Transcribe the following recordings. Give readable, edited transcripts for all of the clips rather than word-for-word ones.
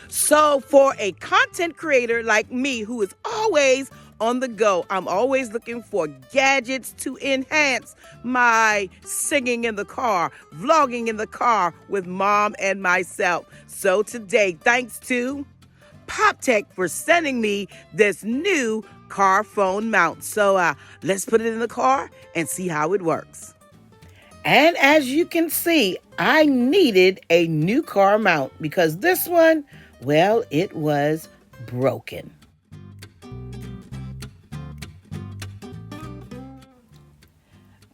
So for a content creator like me who is always on the go, I'm always looking for gadgets to enhance my singing in the car, vlogging in the car with mom and myself. So today, thanks to poptech for sending me this new car phone mount. So let's put it in the car and see how it works. And as you can see, I needed a new car mount because this one, well, it was broken.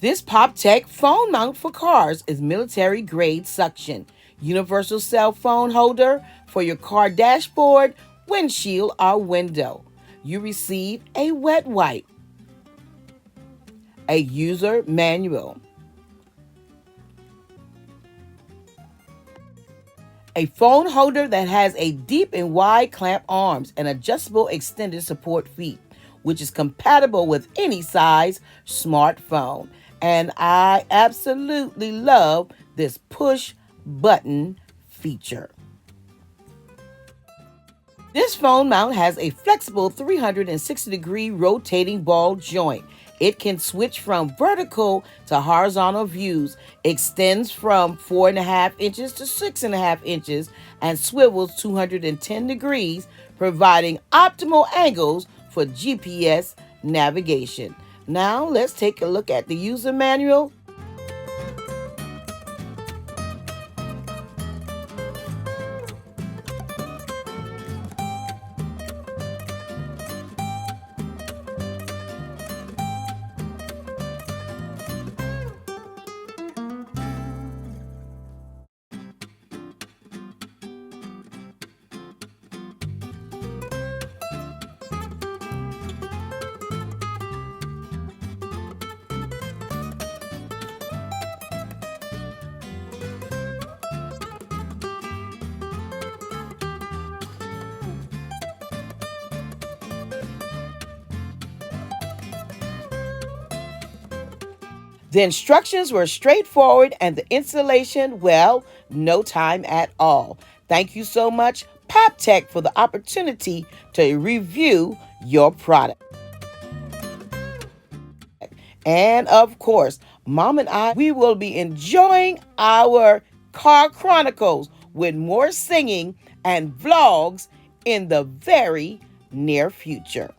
This poptech phone mount for cars is military grade suction, universal cell phone holder for your car dashboard, windshield, or window. You receive a wet wipe, a user manual, a phone holder that has a deep and wide clamp arms and adjustable extended support feet, which is compatible with any size smartphone. And I absolutely love this push button feature. This phone mount has a flexible 360-degree rotating ball joint. It can switch from vertical to horizontal views, extends from 4.5 inches to 6.5 inches, and swivels 210 degrees, providing optimal angles for GPS navigation. Now let's take a look at the user manual. The instructions were straightforward and the installation, well, no time at all. Thank you so much, poptech, for the opportunity to review your product. And of course, Mom and I, we will be enjoying our car chronicles with more singing and vlogs in the very near future.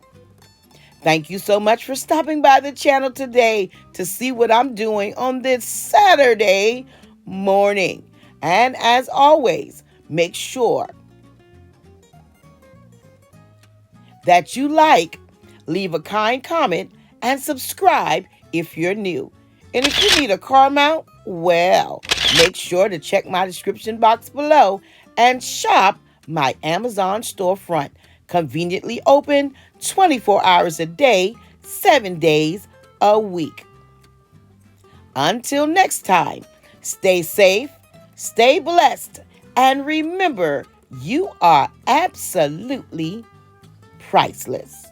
Thank you so much for stopping by the channel today to see what I'm doing on this Saturday morning. And as always, make sure that you like, leave a kind comment, and subscribe if you're new. And if you need a car mount, well, make sure to check my description box below and shop my Amazon storefront. Conveniently open 24 hours a day, 7 days a week. Until next time, stay safe, stay blessed, and remember, you are absolutely priceless.